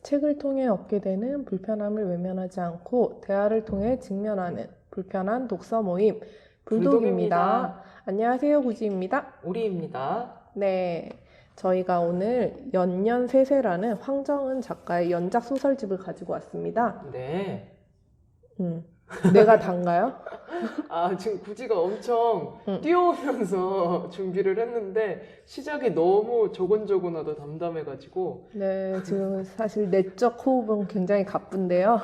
책을 통해 얻게 되는 불편함을 외면하지 않고 대화를 통해 직면하는 불편한 독서 모임 불독입니다. 안녕하세요, 구지입니다. 우리입니다. 네, 저희가 오늘 연년세세라는 황정은 작가의 연작 소설집을 가지고 왔습니다. 네. 내가 단가요? 지금 구지가 엄청 응. 뛰어오면서 준비를 했는데 시작이 너무 조곤조곤하다 담담해가지고 네, 지금 사실 내적 호흡은 굉장히 가쁜데요.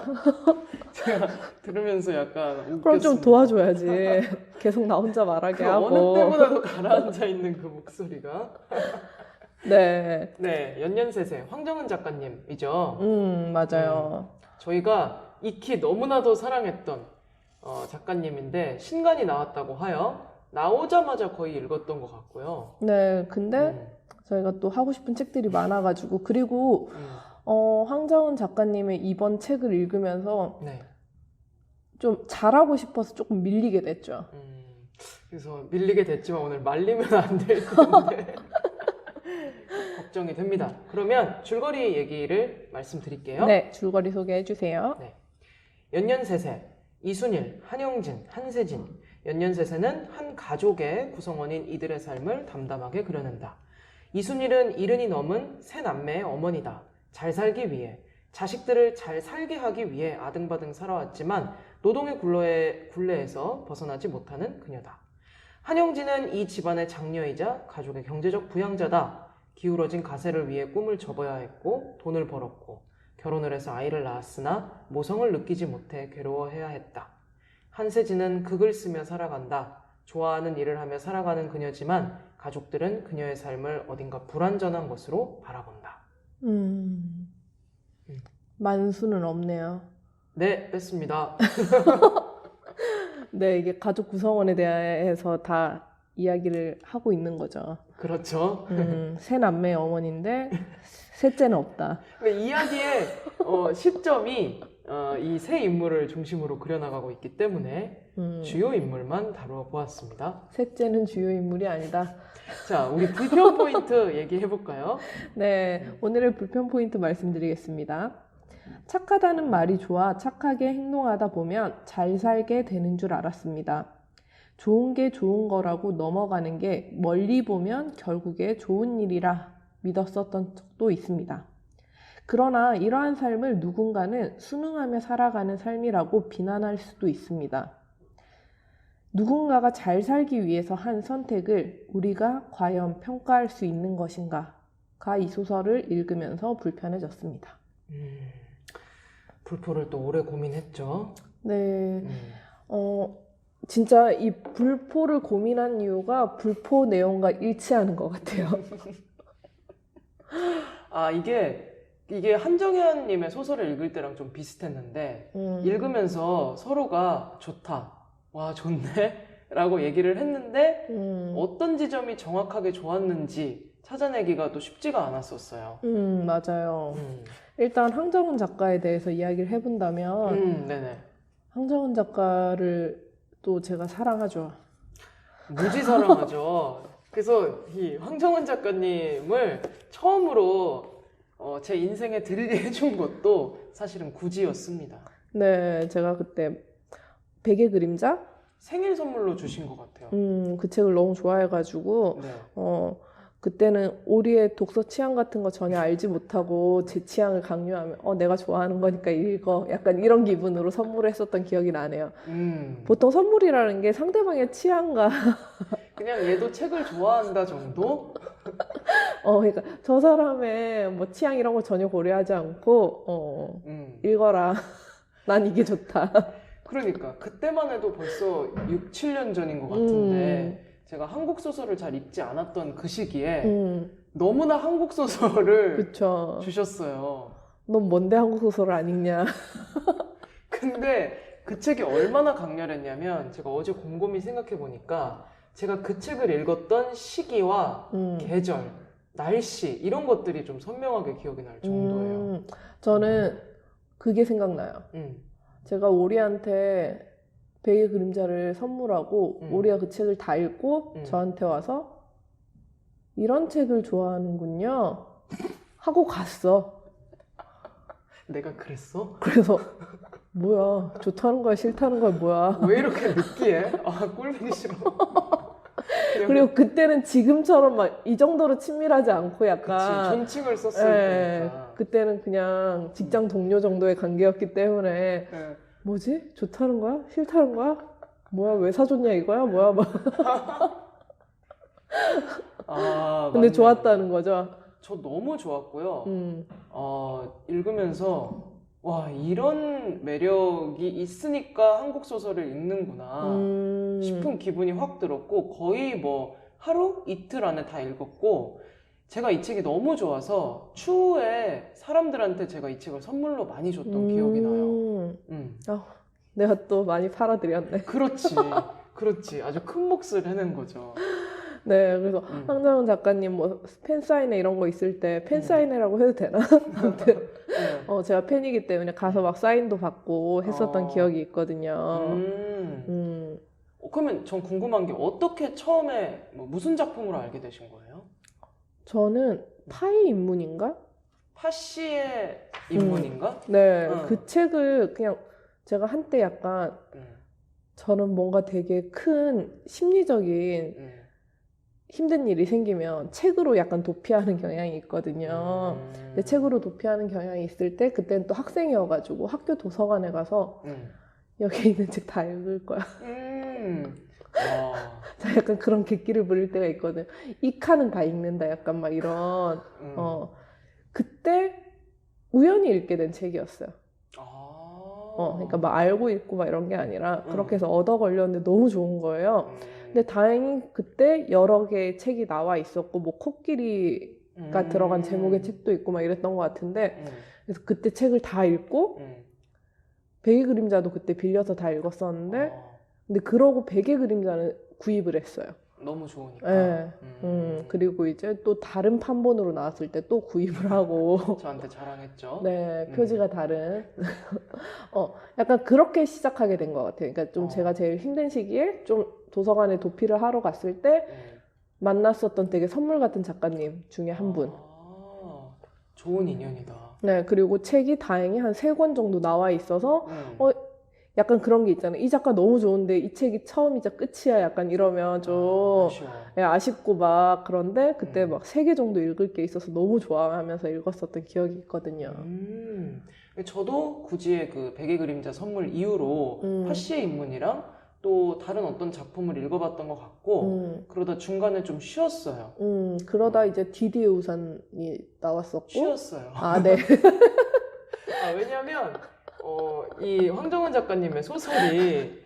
제가 들으면서 약간 웃겼습니다. 그럼 좀 도와줘야지. 계속 나 혼자 말하게 그 하고. 어느 때보다도 가라앉아 있는 그 목소리가. 네, 네, 연년세세 황정은 작가님이죠. 맞아요. 저희가 익히 너무나도 사랑했던 작가님인데 신간이 나왔다고 하여 나오자마자 거의 읽었던 것 같고요. 네, 근데 저희가 또 하고 싶은 책들이 많아가지고, 그리고 황정은 작가님의 이번 책을 읽으면서 네. 좀 잘하고 싶어서 조금 밀리게 됐죠. 그래서 밀리게 됐지만 오늘 말리면 안 될 텐데 걱정이 됩니다. 그러면 줄거리 얘기를 말씀드릴게요. 네, 줄거리 소개해 주세요. 네. 연년세세, 이순일, 한용진, 한세진. 연년세세는 한 가족의 구성원인 이들의 삶을 담담하게 그려낸다. 이순일은 70이 넘은 세 남매의 어머니다. 잘 살기 위해, 자식들을 잘 살게 하기 위해 아등바등 살아왔지만 노동의 굴레에서 벗어나지 못하는 그녀다. 한용진은 이 집안의 장녀이자 가족의 경제적 부양자다. 기울어진 가세를 위해 꿈을 접어야 했고 돈을 벌었고 결혼을 해서 아이를 낳았으나 모성을 느끼지 못해 괴로워해야 했다. 한세진은 극을 쓰며 살아간다. 좋아하는 일을 하며 살아가는 그녀지만 가족들은 그녀의 삶을 어딘가 불완전한 것으로 바라본다. 만수는 없네요. 네, 뺐습니다. 네, 이게 가족 구성원에 대해서 다 이야기를 하고 있는 거죠. 그렇죠. 세 남매의 어머니인데 셋째는 없다. 근데 이야기의 시점이 이 세 인물을 중심으로 그려나가고 있기 때문에 주요 인물만 다루어 보았습니다. 셋째는 주요 인물이 아니다. 자, 우리 불편 포인트 얘기해 볼까요? 네, 오늘의 불편 포인트 말씀드리겠습니다. 착하다는 말이 좋아 착하게 행동하다 보면 잘 살게 되는 줄 알았습니다. 좋은 게 좋은 거라고 넘어가는 게 멀리 보면 결국에 좋은 일이라 믿었었던 적도 있습니다. 그러나 이러한 삶을 누군가는 순응하며 살아가는 삶이라고 비난할 수도 있습니다. 누군가가 잘 살기 위해서 한 선택을 우리가 과연 평가할 수 있는 것인가가 이 소설을 읽으면서 불편해졌습니다. 불포를 또 오래 고민했죠. 네, 진짜 이 불포를 고민한 이유가 불포 내용과 일치하는 것 같아요. 이게 한정현님의 소설을 읽을 때랑 좀 비슷했는데 읽으면서 서로가 좋다, 와 좋네 라고 얘기를 했는데 어떤 지점이 정확하게 좋았는지 찾아내기가 또 쉽지가 않았었어요. 맞아요. 일단 황정은 작가에 대해서 이야기를 해본다면 네네. 황정은 작가를 또 제가 사랑하죠. 무지 사랑하죠. 그래서 이 황정은 작가님을 처음으로 제 인생에 들리게 해준 것도 사실은 구지였습니다. 네, 제가 그때 백의 그림자? 생일 선물로 주신 것 같아요. 그 책을 너무 좋아해가지고 네. 그때는 오리의 독서 취향 같은 거 전혀 알지 못하고 제 취향을 강요하면 내가 좋아하는 거니까 읽어. 약간 이런 기분으로 선물을 했었던 기억이 나네요. 보통 선물이라는 게 상대방의 취향과 그냥 얘도 책을 좋아한다 정도? 그러니까 저 사람의 뭐 취향 이런 거 전혀 고려하지 않고 읽어라. 난 이게 좋다. 그러니까 그때만 해도 벌써 6, 7년 전인 것 같은데 제가 한국 소설을 잘 읽지 않았던 그 시기에 너무나 한국 소설을 그쵸. 주셨어요. 넌 뭔데 한국 소설을 안 읽냐? 근데 그 책이 얼마나 강렬했냐면 제가 어제 곰곰이 생각해 보니까 제가 그 책을 읽었던 시기와 계절, 날씨 이런 것들이 좀 선명하게 기억이 날 정도예요. 저는 그게 생각나요. 제가 오리한테 백의 그림자를 선물하고 오리가 그 책을 다 읽고 저한테 와서 이런 책을 좋아하는군요 하고 갔어. 내가 그랬어? 그래서 뭐야, 좋다는 거야, 싫다는 거야, 뭐야. 왜 이렇게 느끼해? 아, 꼴보기 싫어. 그냥 그리고 그때는 지금처럼 막 이 정도로 친밀하지 않고 그치, 약간 존칭을 썼을 예, 때니까. 그때는 그냥 직장 동료 정도의 관계였기 때문에 예. 뭐지? 좋다는 거야? 싫다는 거야? 뭐야, 왜 사줬냐 이거야? 뭐야, 뭐. 아, 근데 맞네. 좋았다는 거죠. 저 너무 좋았고요. 음, 읽으면서 와, 이런 매력이 있으니까 한국 소설을 읽는구나 싶은 기분이 확 들었고, 거의 뭐 하루 이틀 안에 다 읽었고, 제가 이 책이 너무 좋아서 추후에 사람들한테 제가 이 책을 선물로 많이 줬던 기억이 나요. 아, 내가 또 많이 팔아드렸네. 그렇지, 그렇지. 아주 큰 몫을 해낸 거죠. 네, 그래서 황정은 작가님 뭐 팬사인회 이런 거 있을 때 팬사인회라고 해도 되나? 아무튼 네. 제가 팬이기 때문에 가서 막 사인도 받고 했었던 어. 기억이 있거든요. 음. 그러면 전 궁금한 게 어떻게 처음에 무슨 작품으로 알게 되신 거예요? 저는 파이 인문인가? 파시의 인문인가? 네, 응. 그 책을 그냥 제가 한때 약간 저는 뭔가 되게 큰 심리적인 힘든 일이 생기면 책으로 약간 도피하는 경향이 있거든요. 근데 책으로 도피하는 경향이 있을 때 그때는 또 학생이어가지고 학교 도서관에 가서 여기 있는 책 다 읽을 거야. 와. 자, 약간 그런 객기를 부릴 때가 있거든. 이 칸은 다 읽는다. 약간 막 이런. 그때 우연히 읽게 된 책이었어요. 그러니까 막 알고 읽고 막 이런 게 아니라 그렇게 해서 얻어 걸렸는데 너무 좋은 거예요. 근데 다행히 그때 여러 개의 책이 나와 있었고, 뭐 코끼리가 들어간 제목의 책도 있고 막 이랬던 것 같은데, 그래서 그때 책을 다 읽고, 백의 그림자도 그때 빌려서 다 읽었었는데, 근데 그러고 백의 그림자는 구입을 했어요. 너무 좋으니까. 네. 그리고 이제 또 다른 판본으로 나왔을 때 또 구입을 하고. 저한테 자랑했죠. 네, 표지가 다른. 약간 그렇게 시작하게 된 것 같아요. 그러니까 좀 제가 제일 힘든 시기에 좀 도서관에 도피를 하러 갔을 때 만났었던 되게 선물 같은 작가님 중에 한 분. 좋은 인연이다. 네, 그리고 책이 다행히 한 3권 정도 나와 있어서, 약간 그런 게 있잖아요. 이 작가 너무 좋은데 이 책이 처음이자 끝이야. 약간 이러면 좀 아쉬워. 네, 아쉽고 막 그런데 그때 막 3개 정도 읽을 게 있어서 너무 좋아하면서 읽었었던 기억이 있거든요. 저도 굳이 그 백의 그림자 선물 이후로 파시의 인문이랑 또 다른 어떤 작품을 읽어봤던 것 같고 그러다 중간에 좀 쉬었어요. 그러다 이제 디디의 우산이 나왔었고. 쉬었어요. 아, 네. 왜냐면 이 황정은 작가님의 소설이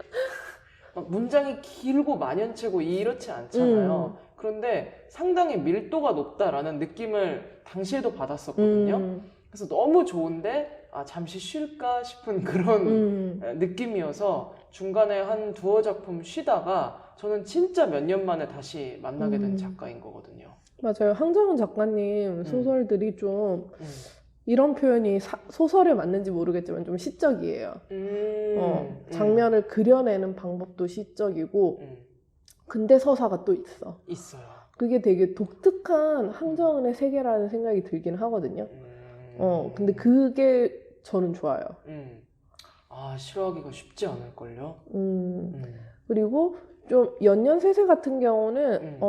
막 문장이 길고 만연체고 이렇지 않잖아요. 그런데 상당히 밀도가 높다라는 느낌을 당시에도 받았었거든요. 그래서 너무 좋은데 잠시 쉴까 싶은 그런 느낌이어서 중간에 한 두어 작품 쉬다가 저는 진짜 몇 년 만에 다시 만나게 된 작가인 거거든요. 맞아요. 황정은 작가님 소설들이 좀 이런 표현이 소설에 맞는지 모르겠지만 좀 시적이에요. 장면을 그려내는 방법도 시적이고 근대 서사가 또 있어요. 그게 되게 독특한 황정은의 세계라는 생각이 들긴 하거든요. 근데 그게 저는 좋아요. 싫어하기가 쉽지 않을걸요? 그리고 좀 연년세세 같은 경우는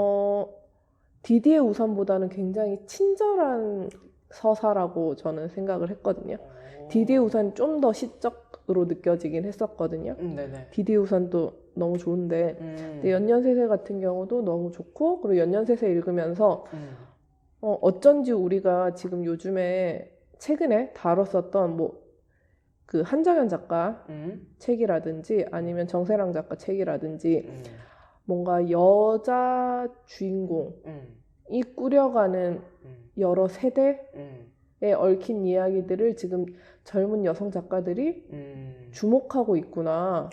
디디의 우산보다는 굉장히 친절한 서사라고 저는 생각을 했거든요. 디디의 우산이 좀 더 시적으로 느껴지긴 했었거든요. 네네. 디디의 우산도 너무 좋은데 근데 연년세세 같은 경우도 너무 좋고, 그리고 연년세세 읽으면서 어쩐지 우리가 지금 요즘에 최근에 다뤘었던 뭐 그 한정현 작가 책이라든지 아니면 정세랑 작가 책이라든지 뭔가 여자 주인공이 꾸려가는 여러 세대에 얽힌 이야기들을 지금 젊은 여성 작가들이 주목하고 있구나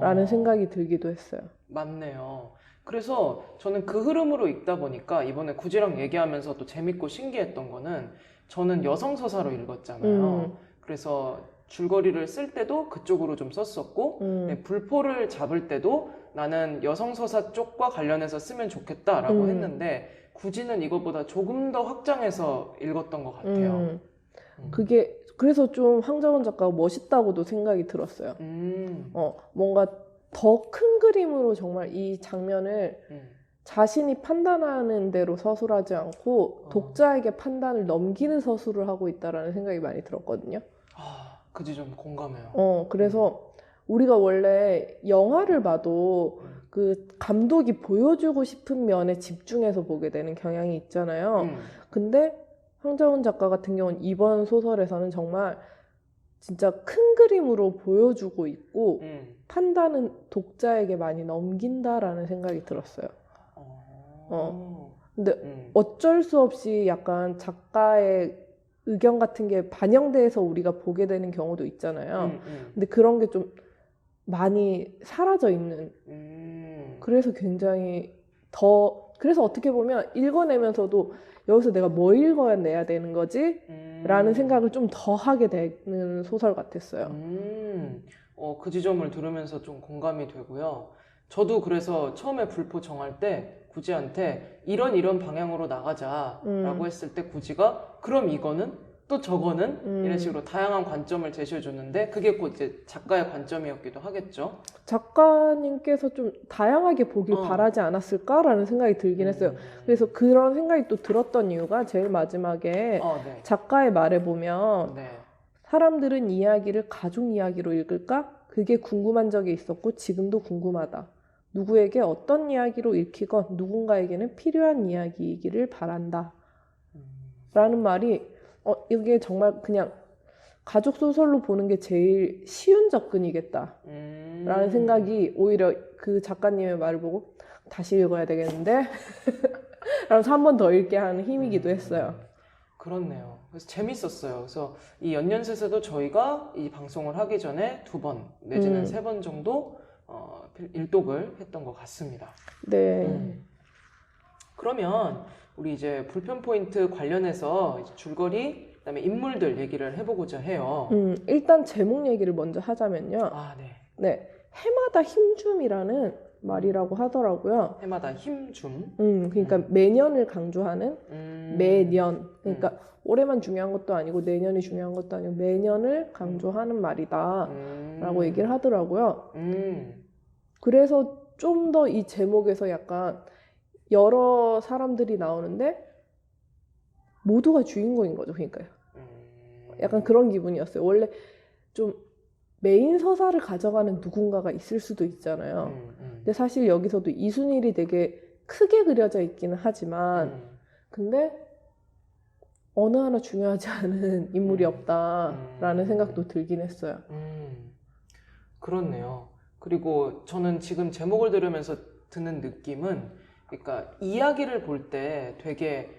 라는 생각이 들기도 했어요. 맞네요. 그래서 저는 그 흐름으로 읽다 보니까 이번에 구지랑 얘기하면서 또 재밌고 신기했던 거는, 저는 여성 서사로 읽었잖아요. 그래서 줄거리를 쓸 때도 그쪽으로 좀 썼었고 불포를 잡을 때도 나는 여성 서사 쪽과 관련해서 쓰면 좋겠다라고 했는데 구지는 이거보다 조금 더 확장해서 읽었던 것 같아요. 그게 그래서 좀 황정은 작가가 멋있다고도 생각이 들었어요. 뭔가 더 큰 그림으로 정말 이 장면을 자신이 판단하는 대로 서술하지 않고 독자에게 판단을 넘기는 서술을 하고 있다라는 생각이 많이 들었거든요. 아, 그 지점 공감해요. 그래서 우리가 원래 영화를 봐도 그 감독이 보여주고 싶은 면에 집중해서 보게 되는 경향이 있잖아요. 근데 황정은 작가 같은 경우는 이번 소설에서는 정말 진짜 큰 그림으로 보여주고 있고 판단은 독자에게 많이 넘긴다라는 생각이 들었어요. 근데 어쩔 수 없이 약간 작가의 의견 같은 게 반영돼서 우리가 보게 되는 경우도 있잖아요. 근데 그런 게 좀 많이 사라져 있는. 그래서 굉장히 그래서 어떻게 보면 읽어내면서도 여기서 내가 뭐 읽어내야 되는 거지? 라는 생각을 좀 더 하게 되는 소설 같았어요. 그 지점을 들으면서 좀 공감이 되고요. 저도 그래서 처음에 불포 정할 때 구지한테 이런 방향으로 나가자라고 했을 때 구지가 그럼 이거는? 또 저거는? 이런 식으로 다양한 관점을 제시해줬는데 그게 곧 이제 작가의 관점이었기도 하겠죠. 작가님께서 좀 다양하게 보길 바라지 않았을까라는 생각이 들긴 했어요. 그래서 그런 생각이 또 들었던 이유가 제일 마지막에 네. 작가의 말에 보면 네. 사람들은 이야기를 가족 이야기로 읽을까? 그게 궁금한 적이 있었고 지금도 궁금하다. 누구에게 어떤 이야기로 읽히건 누군가에게는 필요한 이야기이기를 바란다. 라는 말이 이게 정말 그냥 가족 소설로 보는 게 제일 쉬운 접근이겠다. 라는 생각이 오히려 그 작가님의 말을 보고 다시 읽어야 되겠는데? 라면서 한 번 더 읽게 하는 힘이기도 했어요. 그렇네요. 그래서 재밌었어요. 그래서 이 연년셋에도 저희가 이 방송을 하기 전에 2번 내지는 3번 정도 일독을 했던 것 같습니다. 네. 그러면 우리 이제 불편 포인트 관련해서 이제 줄거리, 그다음에 인물들 얘기를 해보고자 해요. 일단 제목 얘기를 먼저 하자면요. 네. 네. 해마다 힘줌이라는 말이라고 하더라고요. 해마다 힘줌. 그러니까 매년을 강조하는 매년. 그러니까 올해만 중요한 것도 아니고 내년이 중요한 것도 아니고 매년을 강조하는 말이다. 라고 얘기를 하더라고요. 그래서 좀 더 이 제목에서 약간 여러 사람들이 나오는데 모두가 주인공인 거죠. 그러니까요. 약간 그런 기분이었어요. 원래 좀 메인 서사를 가져가는 누군가가 있을 수도 있잖아요. 근데 사실 여기서도 이순일이 되게 크게 그려져 있기는 하지만 근데 어느 하나 중요하지 않은 인물이 없다라는 생각도 들긴 했어요. 그렇네요. 그리고 저는 지금 제목을 들으면서 드는 느낌은 그러니까 이야기를 볼 때 되게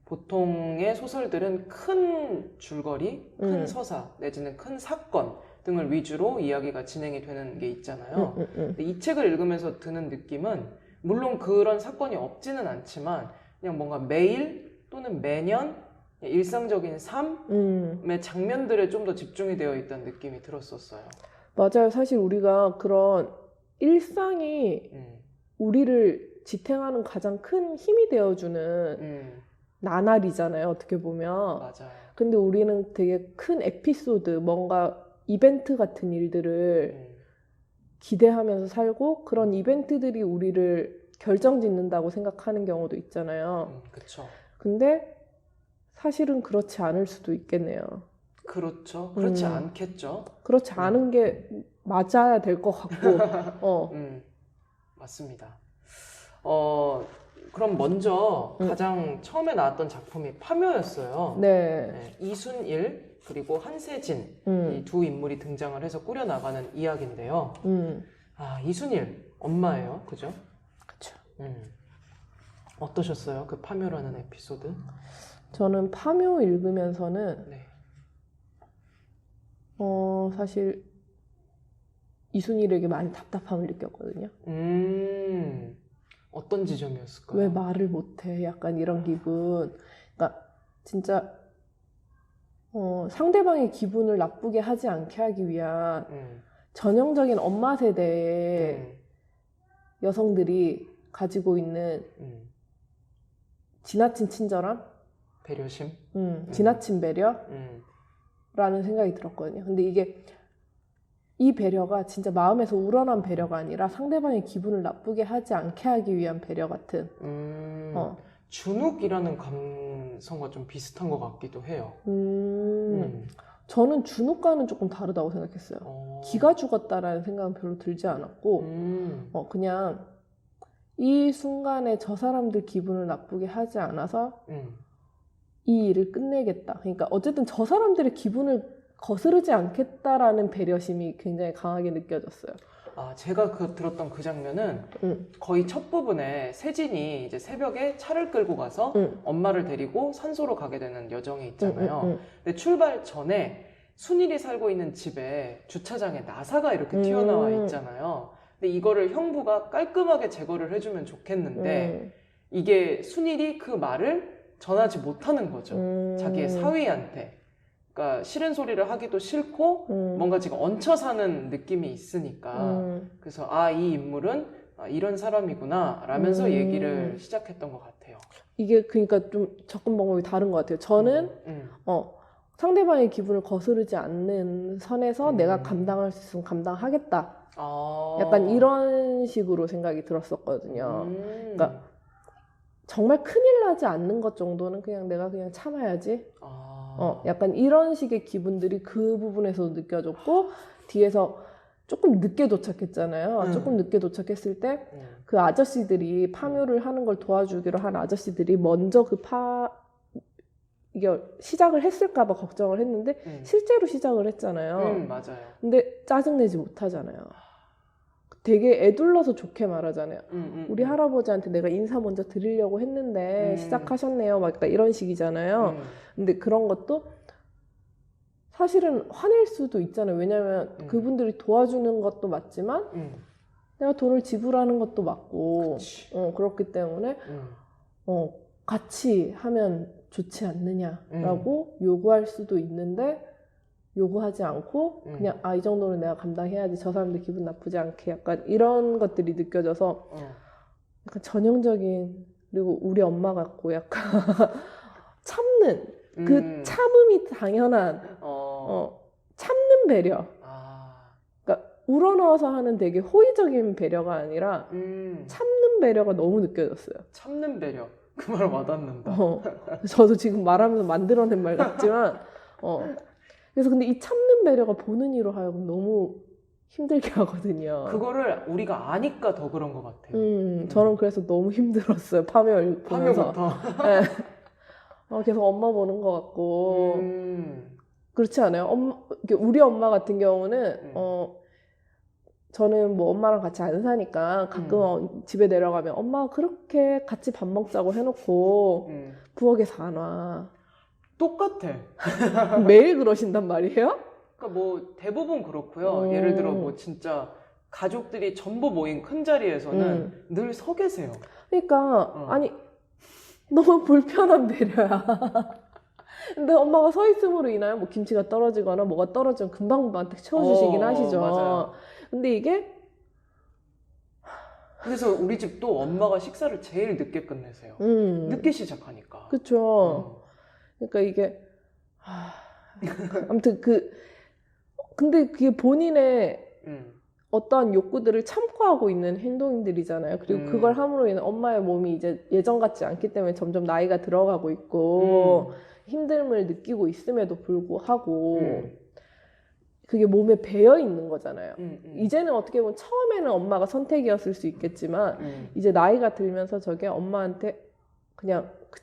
보통의 소설들은 큰 줄거리, 큰 서사 내지는 큰 사건 등을 위주로 이야기가 진행이 되는 게 있잖아요. 근데 이 책을 읽으면서 드는 느낌은 물론 그런 사건이 없지는 않지만 그냥 뭔가 매일 또는 매년 일상적인 삶의 장면들에 좀 더 집중이 되어 있다는 느낌이 들었었어요. 맞아요. 사실 우리가 그런 일상이 우리를 지탱하는 가장 큰 힘이 되어주는 나날이잖아요. 어떻게 보면. 맞아요. 근데 우리는 되게 큰 에피소드, 뭔가 이벤트 같은 일들을 기대하면서 살고 그런 이벤트들이 우리를 결정짓는다고 생각하는 경우도 있잖아요. 그렇죠. 근데 사실은 그렇지 않을 수도 있겠네요. 그렇죠. 그렇지 않겠죠. 그렇지 않은 게 맞아야 될 것 같고. 맞습니다. 그럼 먼저 가장 처음에 나왔던 작품이 파묘였어요. 네. 이순일 그리고 한세진 이 두 인물이 등장을 해서 꾸려나가는 이야기인데요. 이순일 엄마예요. 그죠? 그쵸. 어떠셨어요? 그 파묘라는 에피소드? 저는 파묘 읽으면서는 네. 사실 이순일에게 많이 답답함을 느꼈거든요. 어떤 지점이었을까요? 왜 말을 못해? 약간 이런 기분. 그러니까 진짜 상대방의 기분을 나쁘게 하지 않게 하기 위한 전형적인 엄마 세대의 여성들이 가지고 있는 지나친 친절함? 배려심? 지나친 배려? 라는 생각이 들었거든요. 근데 이게 이 배려가 진짜 마음에서 우러난 배려가 아니라 상대방의 기분을 나쁘게 하지 않게 하기 위한 배려 같은. 어. 주눅이라는 감성과 좀 비슷한 것 같기도 해요. 저는 주눅과는 조금 다르다고 생각했어요. 기가 죽었다라는 생각은 별로 들지 않았고, 그냥 이 순간에 저 사람들 기분을 나쁘게 하지 않아서 이 일을 끝내겠다. 그러니까 어쨌든 저 사람들의 기분을 거스르지 않겠다라는 배려심이 굉장히 강하게 느껴졌어요. 제가 들었던 그 장면은 거의 첫 부분에 세진이 이제 새벽에 차를 끌고 가서 엄마를 데리고 산소로 가게 되는 여정이 있잖아요. 근데 출발 전에 순일이 살고 있는 집에 주차장에 나사가 이렇게 튀어나와 있잖아요. 근데 이거를 형부가 깔끔하게 제거를 해주면 좋겠는데 이게 순일이 그 말을 전하지 못하는 거죠. 자기의 사위한테. 그러니까 싫은 소리를 하기도 싫고 뭔가 지금 얹혀 사는 느낌이 있으니까 그래서 이 인물은 이런 사람이구나 라면서 얘기를 시작했던 것 같아요. 이게 그러니까 좀 접근 방법이 다른 것 같아요. 저는 상대방의 기분을 거스르지 않는 선에서 내가 감당할 수 있으면 감당하겠다. 약간 이런 식으로 생각이 들었었거든요. 그러니까 정말 큰일 나지 않는 것 정도는 그냥 내가 그냥 참아야지. 약간 이런 식의 기분들이 그 부분에서 느껴졌고, 뒤에서 조금 늦게 도착했잖아요. 조금 늦게 도착했을 때 그 아저씨들이 파묘를 하는 걸 도와주기로 한 아저씨들이 먼저 이게 시작을 했을까봐 걱정을 했는데 실제로 시작을 했잖아요. 맞아요. 근데 짜증내지 못하잖아요. 되게 애둘러서 좋게 말하잖아요. 우리 할아버지한테 내가 인사 먼저 드리려고 했는데 시작하셨네요. 막 이런 식이잖아요. 근데 그런 것도 사실은 화낼 수도 있잖아요. 왜냐면 그분들이 도와주는 것도 맞지만 내가 돈을 지불하는 것도 맞고 그렇기 때문에 같이 하면 좋지 않느냐라고 요구할 수도 있는데 요구하지 않고 그냥 이 정도는 내가 감당해야지 저 사람들 기분 나쁘지 않게 약간 이런 것들이 느껴져서 약간 전형적인, 그리고 우리 엄마 같고 약간 참는 그 참음이 당연한 참는 배려. 그러니까 우러나와서 하는 되게 호의적인 배려가 아니라 참는 배려가 너무 느껴졌어요. 참는 배려. 그 말 와닿는다. 저도 지금 말하면서 만들어낸 말 같지만 그래서 근데 이 참는 배려가 보는 이로 하여금 너무 힘들게 하거든요. 그거를 우리가 아니까 더 그런 것 같아요. 저는 그래서 너무 힘들었어요. 파묘 보면서. 파묘부터. 네. 계속 엄마 보는 것 같고. 그렇지 않아요? 우리 엄마 같은 경우는 저는 뭐 엄마랑 같이 안 사니까 가끔 집에 내려가면 엄마가 그렇게 같이 밥 먹자고 해놓고 부엌에서 안 와. 똑같아. 매일 그러신단 말이에요? 그러니까 뭐 대부분 그렇고요. 예를 들어 뭐 진짜 가족들이 전부 모인 큰 자리에서는 늘 서 계세요. 그러니까 아니 너무 불편한 배려야. 근데 엄마가 서 있음으로 인하여 뭐 김치가 떨어지거나 뭐가 떨어지면 금방금방 채워주시긴 하시죠. 맞아요. 근데 이게 그래서 우리 집도 엄마가 식사를 제일 늦게 끝내세요. 늦게 시작하니까. 그쵸. 그러니까 이게 아무튼 근데 그게 본인의 어떠한 욕구들을 참고하고 있는 행동들이잖아요. 그리고 그걸 함으로 인해 엄마의 몸이 이제 예전 같지 않기 때문에 점점 나이가 들어가고 있고 힘듦을 느끼고 있음에도 불구하고 그게 몸에 배어 있는 거잖아요. 이제는 어떻게 보면 처음에는 엄마가 선택이었을 수 있겠지만 이제 나이가 들면서 저게 엄마한테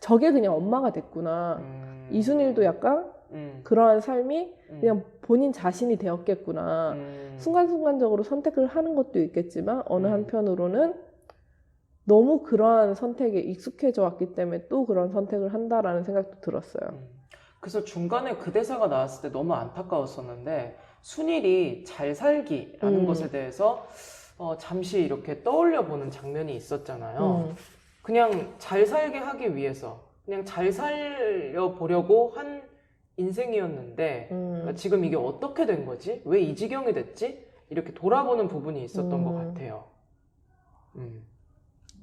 저게 그냥 엄마가 됐구나. 이순일도 약간 그러한 삶이 그냥 본인 자신이 되었겠구나. 순간순간적으로 선택을 하는 것도 있겠지만 어느 한편으로는 너무 그러한 선택에 익숙해져 왔기 때문에 또 그런 선택을 한다라는 생각도 들었어요. 그래서 중간에 그 대사가 나왔을 때 너무 안타까웠었는데 순일이 잘 살기라는 것에 대해서 잠시 이렇게 떠올려 보는 장면이 있었잖아요. 그냥 잘 살게 하기 위해서 그냥 잘 살려보려고 한 인생이었는데 그러니까 지금 이게 어떻게 된 거지? 왜 이 지경이 됐지? 이렇게 돌아보는 부분이 있었던 것 같아요.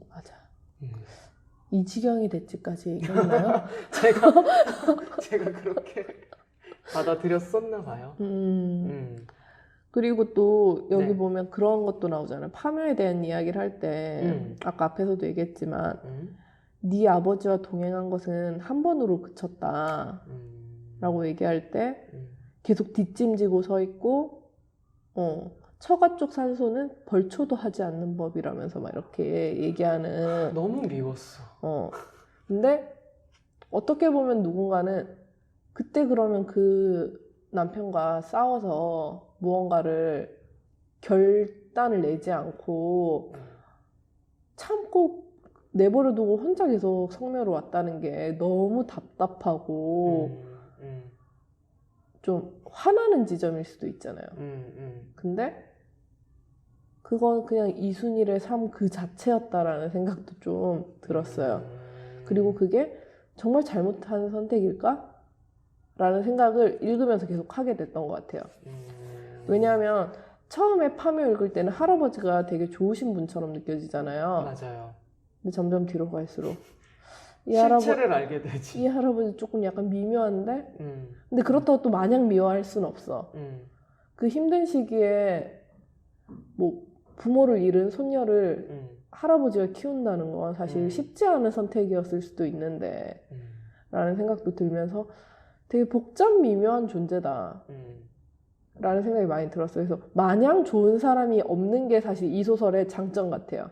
맞아. 이 지경이 됐지까지 얘기했나요? 제가 그렇게 받아들였었나 봐요. 그리고 또 여기 네. 보면 그런 것도 나오잖아요. 파묘에 대한 이야기를 할 때 아까 앞에서도 얘기했지만 네 아버지와 동행한 것은 한 번으로 그쳤다 라고 얘기할 때 계속 뒷짐지고 서 있고 처가 쪽 산소는 벌초도 하지 않는 법이라면서 막 이렇게 얘기하는 너무 미웠어. 근데 어떻게 보면 누군가는 그때 그러면 그 남편과 싸워서 무언가를 결단을 내지 않고 참고 내버려두고 혼자 계속 성묘로 왔다는 게 너무 답답하고 좀 화나는 지점일 수도 있잖아요. 근데 그건 그냥 이순일의 삶 그 자체였다라는 생각도 좀 들었어요. 그리고 그게 정말 잘못한 선택일까? 라는 생각을 읽으면서 계속 하게 됐던 것 같아요. 왜냐하면 처음에 파묘 읽을 때는 할아버지가 되게 좋으신 분처럼 느껴지잖아요. 맞아요. 근데 점점 뒤로 갈수록 실체를 알게 되지. 이 할아버지 조금 약간 미묘한데? 근데 그렇다고 또 마냥 미워할 순 없어. 그 힘든 시기에 뭐 부모를 잃은 손녀를 할아버지가 키운다는 건 사실 쉽지 않은 선택이었을 수도 있는데 라는 생각도 들면서 되게 복잡 미묘한 존재다 라는 생각이 많이 들었어요. 그래서 마냥 좋은 사람이 없는 게 사실 이 소설의 장점 같아요.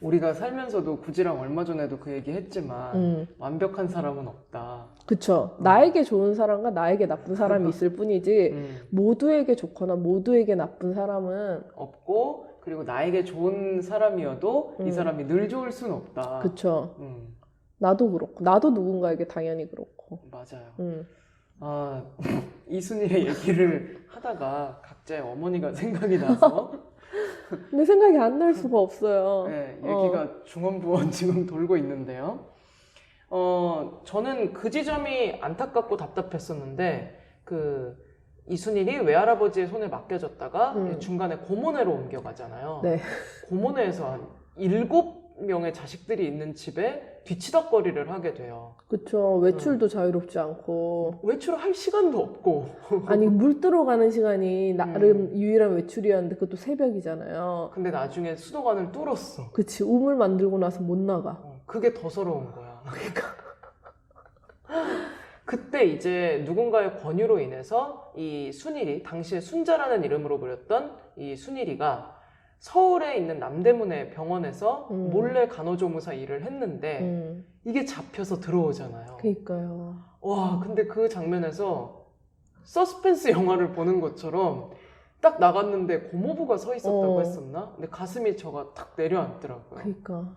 우리가 살면서도 구지랑 얼마 전에도 그 얘기 했지만 완벽한 사람은 없다. 그쵸. 나에게 좋은 사람과 나에게 나쁜 사람이 있을 뿐이지 모두에게 좋거나 모두에게 나쁜 사람은 없고, 그리고 나에게 좋은 사람이어도 이 사람이 늘 좋을 순 없다. 그쵸. 나도 그렇고 나도 누군가에게 당연히 그렇고. 맞아요. 아, 이순일의 얘기를 하다가 각자의 어머니가 생각이 나서 근데 생각이 안 날 수가 없어요. 네, 얘기가 중언부언 지금 돌고 있는데요. 저는 그 지점이 안타깝고 답답했었는데, 그 이순일이 외할아버지의 손에 맡겨졌다가 중간에 고모네로 옮겨가잖아요. 네. 고모네에서 한 7명의 자식들이 있는 집에 뒤치다꺼리를 하게 돼요. 그쵸. 외출도 자유롭지 않고. 외출을 할 시간도 없고. 아니, 물 들어가는 시간이 나름 유일한 외출이었는데 그것도 새벽이잖아요. 근데 나중에 수도관을 뚫었어. 그치. 우물 만들고 나서 못 나가. 그게 더 서러운 거야. 그때 이제 누군가의 권유로 인해서 이 순일이, 당시에 순자라는 이름으로 불렸던 이 순일이가 서울에 있는 남대문의 병원에서 몰래 간호조무사 일을 했는데 이게 잡혀서 들어오잖아요. 그러니까요. 와, 근데 그 장면에서 서스펜스 영화를 보는 것처럼 딱 나갔는데 고모부가 서 있었다고 했었나? 근데 가슴이 저가 탁 내려앉더라고요. 그러니까.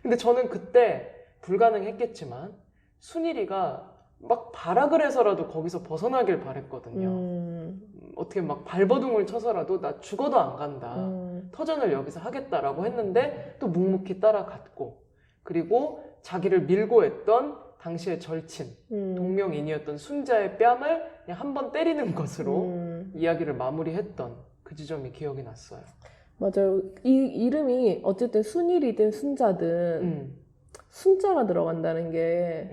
근데 저는 그때 불가능했겠지만 순일이가 막 발악을 해서라도 거기서 벗어나길 바랬거든요. 어떻게 막 발버둥을 쳐서라도 나 죽어도 안 간다. 터전을 여기서 하겠다라고 했는데 또 묵묵히 따라갔고, 그리고 자기를 밀고 했던 당시의 절친, 동명이인이었던 순자의 뺨을 그냥 한 번 때리는 것으로 이야기를 마무리했던 그 지점이 기억이 났어요. 맞아요. 이 이름이 어쨌든 순일이든 순자든 순자가 들어간다는 게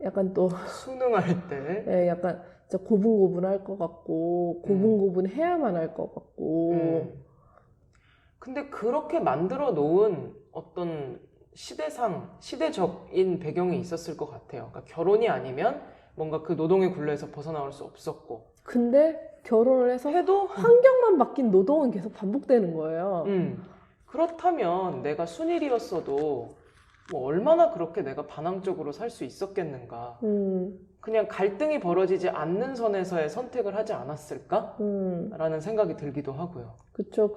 약간 또 수능할 때 예, 약간 진짜 고분고분할 것 같고 고분고분해야만 할 것 같고 근데 그렇게 만들어 놓은 어떤 시대상, 시대적인 배경이 있었을 것 같아요. 그러니까 결혼이 아니면 뭔가 그 노동의 굴레에서 벗어나올 수 없었고, 근데 결혼을 해서 해도 환경만 바뀐 노동은 계속 반복되는 거예요. 그렇다면 내가 순일이었어도 뭐 얼마나 그렇게 내가 반항적으로 살 수 있었겠는가. 그냥 갈등이 벌어지지 않는 선에서의 선택을 하지 않았을까? 라는 생각이 들기도 하고요. 그쵸.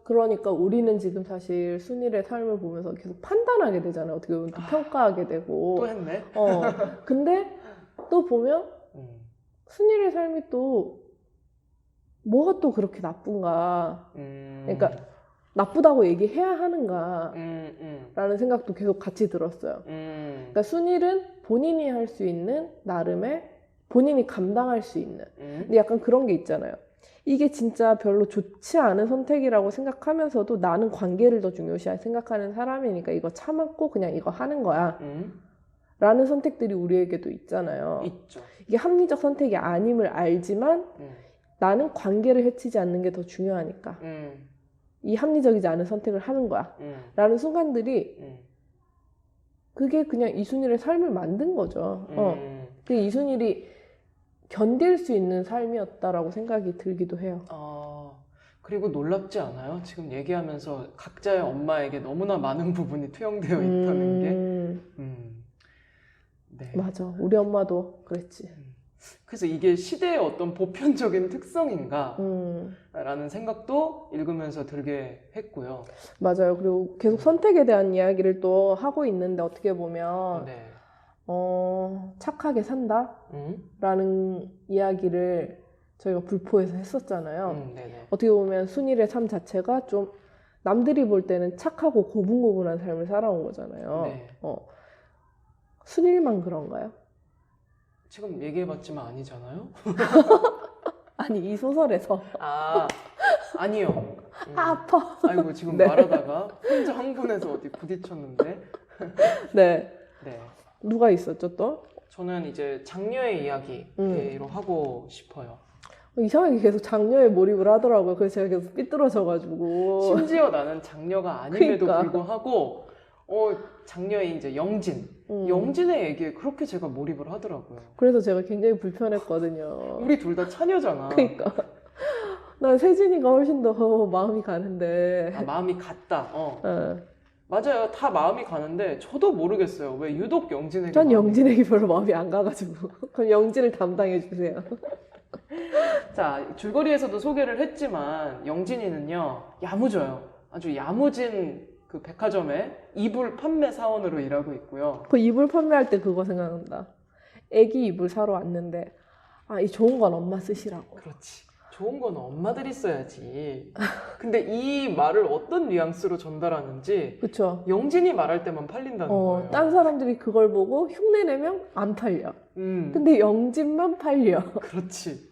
그러니까 우리는 지금 사실 순일의 삶을 보면서 계속 판단하게 되잖아요. 어떻게 보면 또 평가하게 되고. 또 했네? 근데 또 보면 순일의 삶이 또 뭐가 또 그렇게 나쁜가. 그러니까 나쁘다고 얘기해야 하는가 라는 생각도 계속 같이 들었어요. 그러니까 순일은 본인이 할 수 있는 나름의 본인이 감당할 수 있는 근데 약간 그런 게 있잖아요. 이게 진짜 별로 좋지 않은 선택이라고 생각하면서도 나는 관계를 더 중요시 생각하는 사람이니까 이거 참았고 그냥 이거 하는 거야 라는 선택들이 우리에게도 있잖아요. 있죠. 이게 합리적 선택이 아님을 알지만 나는 관계를 해치지 않는 게 더 중요하니까 이 합리적이지 않은 선택을 하는 거야. 라는 순간들이 그게 그냥 이순일의 삶을 만든 거죠. 그 이순일이 견딜 수 있는 삶이었다라고 생각이 들기도 해요. 그리고 놀랍지 않아요? 지금 얘기하면서 각자의 엄마에게 너무나 많은 부분이 투영되어 있다는 게. 네. 맞아. 우리 엄마도 그랬지. 그래서 이게 시대의 어떤 보편적인 특성인가? 라는 생각도 읽으면서 들게 했고요. 맞아요. 그리고 계속 선택에 대한 이야기를 또 하고 있는데 어떻게 보면 네. 착하게 산다? 라는 이야기를 저희가 불포에서 했었잖아요. 네네. 어떻게 보면 순일의 삶 자체가 좀 남들이 볼 때는 착하고 고분고분한 삶을 살아온 거잖아요. 네. 순일만 그런가요? 지금 얘기해봤지만 아니잖아요? 아니, 이 소설에서. 아니요. 아파. 아이고, 지금 네. 말하다가 혼자 흥분해서 어디 부딪혔는데. 네. 네. 누가 있었죠, 또? 저는 이제 장녀의 이야기로 하고 싶어요. 이상하게 계속 장녀에 몰입을 하더라고요. 그래서 제가 계속 삐뚤어져가지고. 심지어 나는 장녀가 아님에도 그러니까. 불구하고 장녀의 이제 영진의 얘기에 그렇게 제가 몰입을 하더라고요. 그래서 제가 굉장히 불편했거든요. 우리 둘 다 차녀잖아. 그러니까. 난 세진이가 훨씬 더 마음이 가는데. 마음이 같다. 네. 맞아요. 다 마음이 가는데 저도 모르겠어요. 왜 유독 영진에게 전 영진에게 별로 마음이 안 가가지고. 그럼 영진을 담당해 주세요. 자, 줄거리에서도 소개를 했지만 영진이는요 야무져요. 아주 야무진 그 백화점의 이불 판매 사원으로 일하고 있고요. 그 이불 판매할 때 그거 생각난다. 애기 이불 사러 왔는데 이 좋은 건 엄마 쓰시라고. 그렇지. 좋은 건 엄마들이 써야지. 근데 이 말을 어떤 뉘앙스로 전달하는지 그쵸. 영진이 말할 때만 팔린다는 거예요. 딴 사람들이 그걸 보고 흉내내면 안 팔려. 근데 영진만 팔려. 그렇지.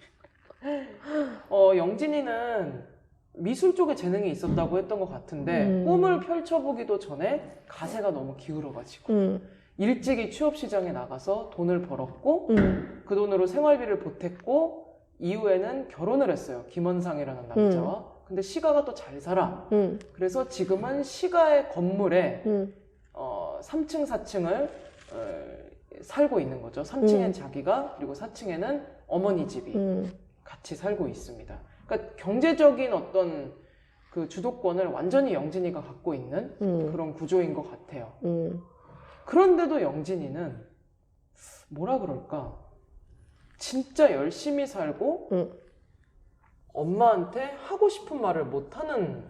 영진이는 미술 쪽에 재능이 있었다고 했던 것 같은데 꿈을 펼쳐보기도 전에 가세가 너무 기울어가지고 일찍이 취업시장에 나가서 돈을 벌었고 그 돈으로 생활비를 보탰고 이후에는 결혼을 했어요. 김원상이라는 남자와. 근데 시가가 또 잘 살아. 그래서 지금은 시가의 건물에 3층, 4층을 살고 있는 거죠. 3층엔 자기가, 그리고 4층에는 어머니 집이 같이 살고 있습니다. 그러니까 경제적인 어떤 그 주도권을 완전히 영진이가 갖고 있는 그런 구조인 것 같아요. 그런데도 영진이는 뭐라 그럴까? 진짜 열심히 살고 엄마한테 하고 싶은 말을 못하는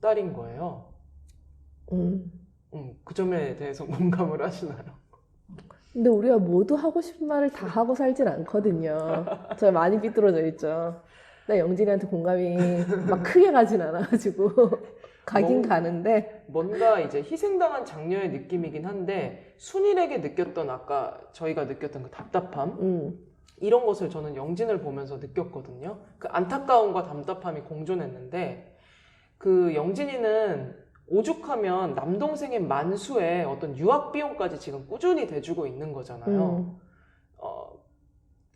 딸인 거예요. 그 점에 대해서 공감을 하시나요? 근데 우리가 모두 하고 싶은 말을 다 하고 살진 않거든요. 제가 많이 삐뚤어져 있죠. 나 영진이한테 공감이 막 크게 가진 않아가지고 가긴 가는데 뭔가 이제 희생당한 장녀의 느낌이긴 한데 순일에게 느꼈던 아까 저희가 느꼈던 그 답답함 이런 것을 저는 영진을 보면서 느꼈거든요. 그 안타까움과 답답함이 공존했는데 그 영진이는 오죽하면 남동생인 만수의 어떤 유학 비용까지 지금 꾸준히 대주고 있는 거잖아요.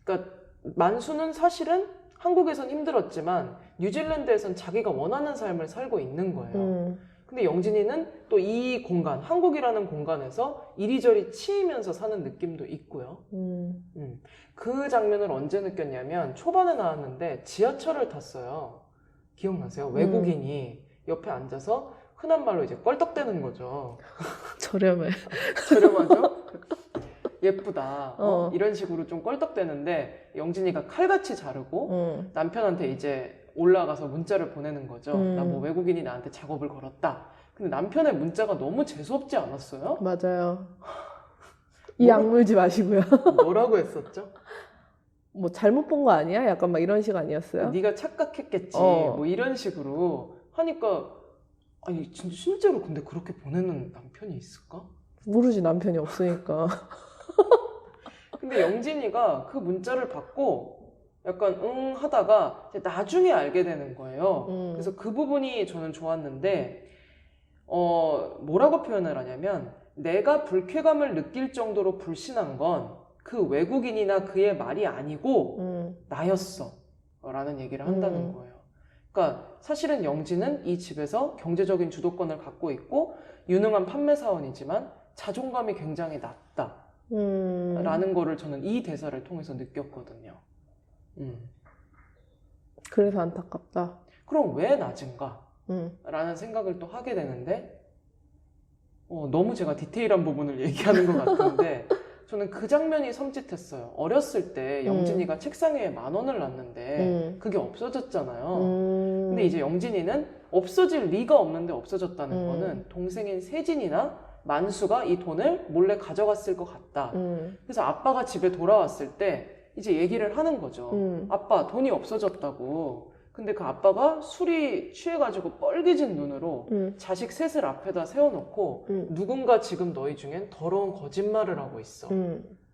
그러니까 만수는 사실은 한국에선 힘들었지만 뉴질랜드에선 자기가 원하는 삶을 살고 있는 거예요. 근데 영진이는 또 이 공간, 한국이라는 공간에서 이리저리 치이면서 사는 느낌도 있고요. 그 장면을 언제 느꼈냐면 초반에 나왔는데 지하철을 탔어요. 기억나세요? 외국인이 옆에 앉아서 흔한 말로 이제 껄떡대는 거죠. 저렴해. 저렴하죠? 예쁘다. 이런 식으로 좀 껄떡대는데 영진이가 칼같이 자르고 남편한테 이제 올라가서 문자를 보내는 거죠. 나 뭐 외국인이 나한테 작업을 걸었다. 근데 남편의 문자가 너무 재수없지 않았어요? 맞아요. 이 약물지 마시고요. 뭐라고 했었죠? 뭐 잘못 본 거 아니야? 약간 막 이런 식 아니었어요? 네가 착각했겠지. 뭐 이런 식으로 하니까 아니 실제로 근데 그렇게 보내는 남편이 있을까? 모르지, 남편이 없으니까. 근데 영진이가 그 문자를 받고 약간 응 하다가 이제 나중에 알게 되는 거예요. 그래서 그 부분이 저는 좋았는데 뭐라고 표현을 하냐면 내가 불쾌감을 느낄 정도로 불신한 건 그 외국인이나 그의 말이 아니고 나였어 라는 얘기를 한다는 거예요. 그러니까 사실은 영진은 이 집에서 경제적인 주도권을 갖고 있고 유능한 판매사원이지만 자존감이 굉장히 낮다 라는 거를 저는 이 대사를 통해서 느꼈거든요. 그래서 안타깝다. 그럼 왜 낮은가? 라는 생각을 또 하게 되는데 너무 제가 디테일한 부분을 얘기하는 것 같은데 저는 그 장면이 섬찟했어요. 어렸을 때 영진이가 책상 위에 10,000원을 놨는데 그게 없어졌잖아요. 근데 이제 영진이는 없어질 리가 없는데 없어졌다는 거는 동생인 세진이나 만수가 이 돈을 몰래 가져갔을 것 같다. 그래서 아빠가 집에 돌아왔을 때 이제 얘기를 하는 거죠. 아빠, 돈이 없어졌다고. 근데 그 아빠가 술이 취해가지고 뻘개진 눈으로 자식 셋을 앞에다 세워놓고 누군가 지금 너희 중엔 더러운 거짓말을 하고 있어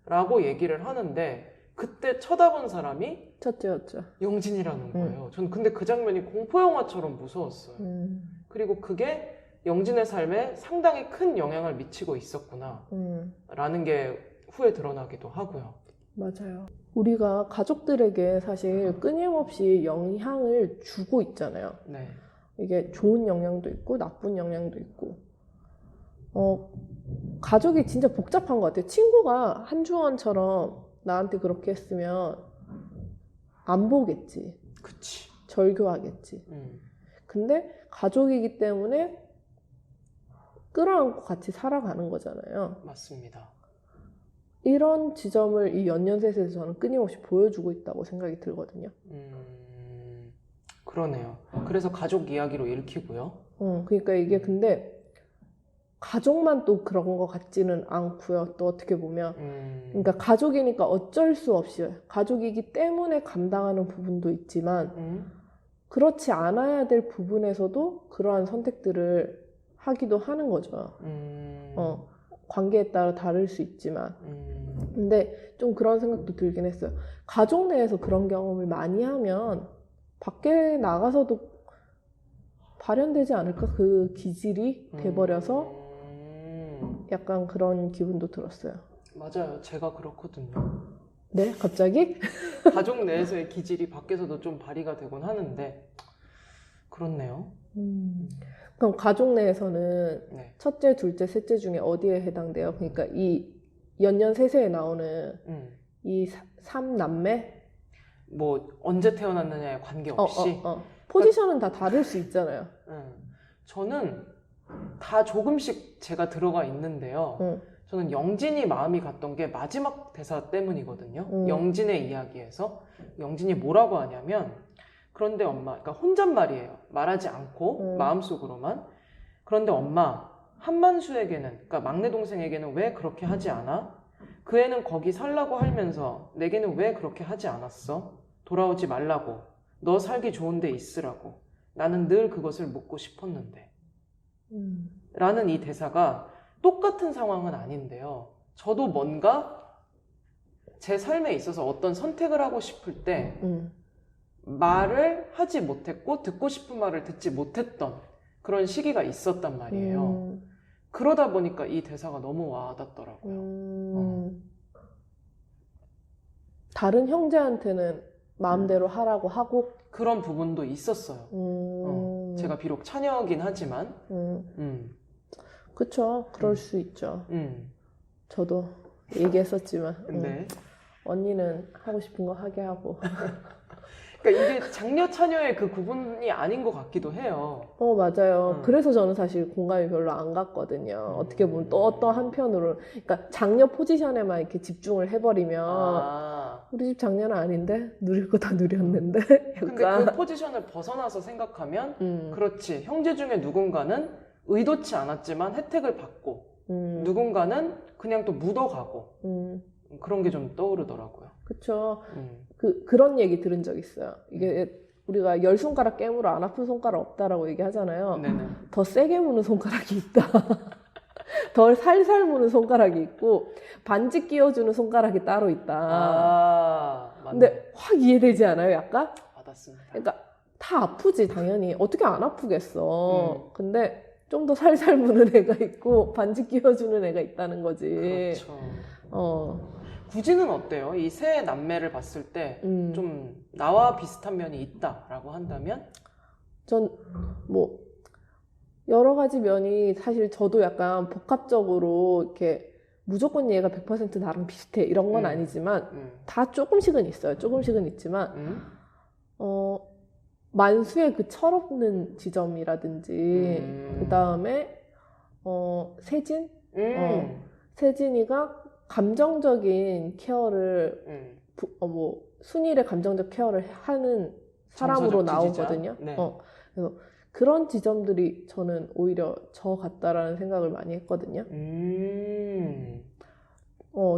라고 얘기를 하는데 그때 쳐다본 사람이 첫째였죠. 영진이라는 거예요. 저는 근데 그 장면이 공포영화처럼 무서웠어요. 그리고 그게 영진의 삶에 상당히 큰 영향을 미치고 있었구나 라는 게 후에 드러나기도 하고요. 맞아요. 우리가 가족들에게 사실 끊임없이 영향을 주고 있잖아요. 네. 이게 좋은 영향도 있고 나쁜 영향도 있고 가족이 진짜 복잡한 것 같아요. 친구가 한주원처럼 나한테 그렇게 했으면 안 보겠지. 그치. 절교하겠지. 근데 가족이기 때문에 끌어안고 같이 살아가는 거잖아요. 맞습니다. 이런 지점을 이 연년셋에서 저는 끊임없이 보여주고 있다고 생각이 들거든요. 그러네요. 그래서 가족 이야기로 읽히고요. 그러니까 이게 근데 가족만 또 그런 것 같지는 않고요. 또 어떻게 보면 그러니까 가족이니까 어쩔 수 없이 가족이기 때문에 감당하는 부분도 있지만 그렇지 않아야 될 부분에서도 그러한 선택들을 하기도 하는 거죠. 관계에 따라 다를 수 있지만 근데 좀 그런 생각도 들긴 했어요. 가족 내에서 그런 경험을 많이 하면 밖에 나가서도 발현되지 않을까? 그 기질이 돼버려서 약간 그런 기분도 들었어요. 맞아요. 제가 그렇거든요. 네? 갑자기? 가족 내에서의 기질이 밖에서도 좀 발휘가 되곤 하는데 그렇네요. 그럼 가족 내에서는 네. 첫째, 둘째, 셋째 중에 어디에 해당돼요? 그러니까 이 연년세세에 나오는 이 삼남매? 뭐 언제 태어났느냐에 관계없이 포지션은 다 다를 수 있잖아요. 저는 다 조금씩 제가 들어가 있는데요. 저는 영진이 마음이 갔던 게 마지막 대사 때문이거든요. 영진의 이야기에서 영진이 뭐라고 하냐면 그런데 엄마, 그러니까 혼잣말이에요. 말하지 않고 마음속으로만. 그런데 엄마, 한만수에게는, 그러니까 막내 동생에게는 왜 그렇게 하지 않아? 그 애는 거기 살라고 하면서 내게는 왜 그렇게 하지 않았어? 돌아오지 말라고. 너 살기 좋은 데 있으라고. 나는 늘 그것을 묻고 싶었는데. 라는 이 대사가 똑같은 상황은 아닌데요. 저도 뭔가 제 삶에 있어서 어떤 선택을 하고 싶을 때 말을 하지 못했고 듣고 싶은 말을 듣지 못했던 그런 시기가 있었단 말이에요. 그러다 보니까 이 대사가 너무 와닿더라고요. 다른 형제한테는 마음대로 하라고 하고 그런 부분도 있었어요. 제가 비록 처녀긴 하지만 그쵸. 그럴 수 있죠. 저도 얘기했었지만 네. 언니는 하고 싶은 거 하게 하고 그러니까 이게 장녀 차녀의 그 구분이 아닌 것 같기도 해요. 맞아요. 그래서 저는 사실 공감이 별로 안 갔거든요. 어떻게 보면 또 한편으로 그러니까 장녀 포지션에만 이렇게 집중을 해버리면 우리 집 장녀는 아닌데 누릴 거 다 누렸는데 근데 그 포지션을 벗어나서 생각하면 그렇지. 형제 중에 누군가는 의도치 않았지만 혜택을 받고 누군가는 그냥 또 묻어가고 그런 게 좀 떠오르더라고요. 그쵸. 그런 얘기 들은 적 있어요. 이게 우리가 10손가락 깨물어 안 아픈 손가락 없다라고 얘기하잖아요. 네네. 더 세게 무는 손가락이 있다. 덜 살살 무는 손가락이 있고 반지 끼워주는 손가락이 따로 있다. 맞네. 근데 확 이해되지 않아요? 약간? 받았습니다. 그러니까 다 아프지 당연히. 어떻게 안 아프겠어. 근데 좀 더 살살 무는 애가 있고 반지 끼워주는 애가 있다는 거지. 그렇죠. 어, 구지는 어때요? 이 세 남매를 봤을 때 좀 나와 비슷한 면이 있다라고 한다면? 전 뭐 여러 가지 면이 사실 저도 약간 복합적으로 이렇게 무조건 얘가 100% 나랑 비슷해 이런 건 아니지만 다 조금씩은 있어요. 조금씩은 있지만 만수의 그 철없는 지점이라든지 그 다음에 세진? 세진이가 감정적인 케어를 뭐 순일의 감정적 케어를 하는 사람으로 정서적 지지자? 나오거든요. 네. 그래서 그런 지점들이 저는 오히려 저 같다라는 생각을 많이 했거든요.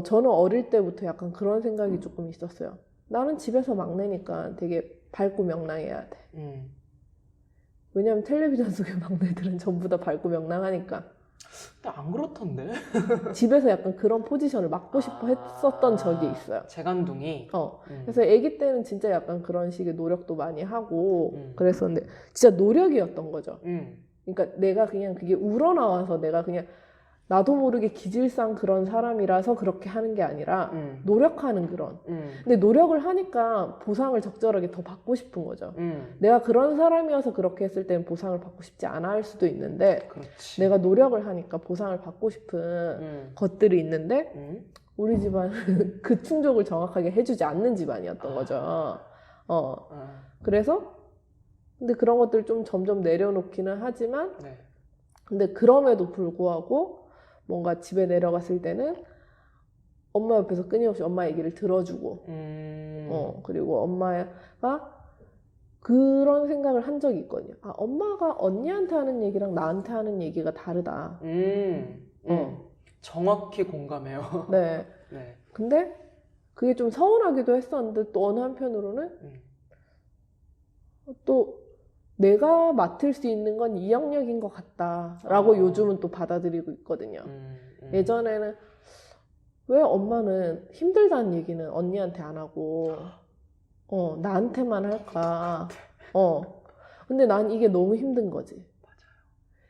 저는 어릴 때부터 약간 그런 생각이 조금 있었어요. 나는 집에서 막내니까 되게 밝고 명랑해야 돼. 왜냐면 텔레비전 속의 막내들은 전부 다 밝고 명랑하니까. 근데 안 그렇던데? 집에서 약간 그런 포지션을 맡고 싶어 했었던 적이 있어요. 재간둥이. 그래서 아기 때는 진짜 약간 그런 식의 노력도 많이 하고 그랬었는데 진짜 노력이었던 거죠. 그러니까 내가 그냥 그게 우러나와서 내가 그냥 나도 모르게 기질상 그런 사람이라서 그렇게 하는 게 아니라 노력하는 그런. 근데 노력을 하니까 보상을 적절하게 더 받고 싶은 거죠. 내가 그런 사람이어서 그렇게 했을 때는 보상을 받고 싶지 않아 할 수도 있는데 그렇지. 내가 노력을 하니까 보상을 받고 싶은 것들이 있는데 우리 집안은 그 충족을 정확하게 해주지 않는 집안이었던 거죠. 그래서 근데 그런 것들을 좀 점점 내려놓기는 하지만 네. 근데 그럼에도 불구하고 뭔가 집에 내려갔을 때는 엄마 옆에서 끊임없이 엄마 얘기를 들어주고 그리고 엄마가 그런 생각을 한 적이 있거든요. 아, 엄마가 언니한테 하는 얘기랑 나한테 하는 얘기가 다르다. 정확히 공감해요. 네. 네. 근데 그게 좀 서운하기도 했었는데 또 어느 한편으로는 또 내가 맡을 수 있는 건 이 영역인 것 같다라고 요즘은 또 받아들이고 있거든요. 예전에는 왜 엄마는 힘들다는 얘기는 언니한테 안 하고 나한테만 할까? 근데 난 이게 너무 힘든 거지. 맞아요.